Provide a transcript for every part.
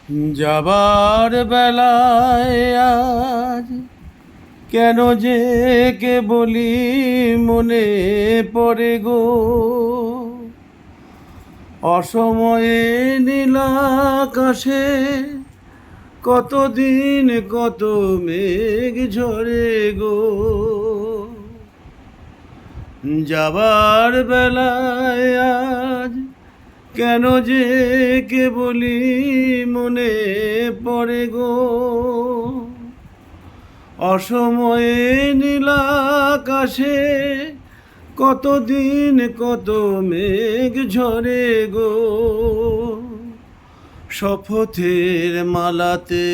যাবার বেলায় আজ কেন যে কে বলি মনে পড়ে গো। অসময়ে নীলাকাশে কতদিন কত মেঘ ঝরে গো। যাবার বেলায় আজ কেন যে কে বলি মনে পড়ে গো। অসময়ে নীলাকাশে কতদিন কত মেঘ ঝরে গো। শপথের মালাতে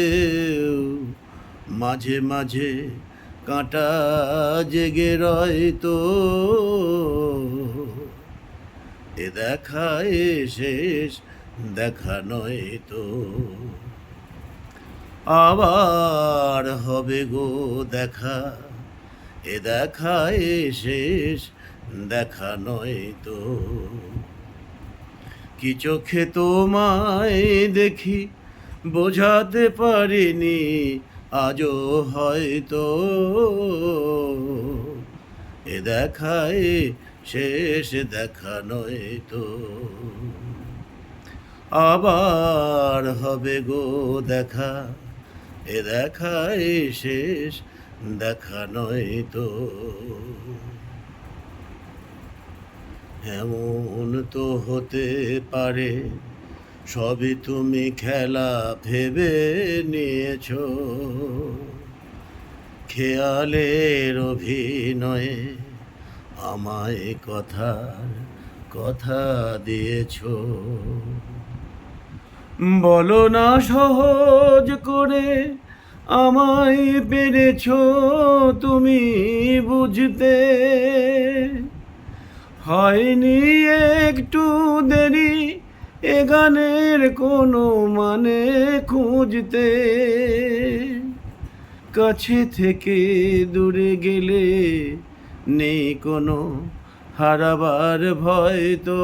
মাঝে মাঝে কাঁটা জেগে রয় তো। এ দেখা শেষ দেখা নয় তো। আবার হবে গো দেখা, এ দেখা শেষ দেখা নয় তো। কি চোখে তোমায় দেখি বোঝাতে পারিনি আজও হয়তো। এ দেখায় শেষ দেখা নয় তো। আবার হবে গো দেখা, এ দেখায় শেষ দেখা নয় তো। এমন তো হতে পারে সবই তুমি খেলা ভেবে নিয়েছো। খেয়ালের অভিনয়ে আমায় কথা দিয়েছো। বলো না সহজ করে আমায় পেরেছো তুমি বুঝতে। হয়নি একটু দেরি এ গানের কোনো মানে খুঁজতে। কাছে থেকে দূরে গেলে নেই কোনো হারাবার ভয় তো।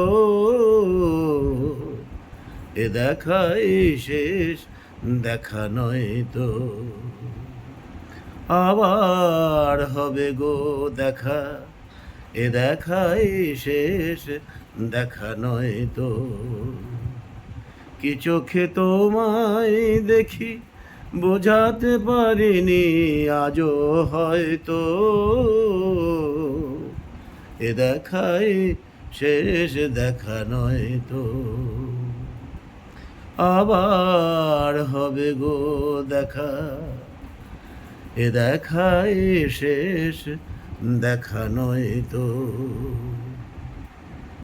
এ দেখাই শেষ দেখা নয় তো। আবার হবে গো দেখা, এ দেখাই শেষ দেখা নয় তো। কি চোখে তোমায় দেখি বোঝাতে পারিনি আজও হয়তো। এ দেখাই শেষ দেখা নয় তো। আবার হবে গো দেখা, এ দেখাই শেষ দেখা নয় তো।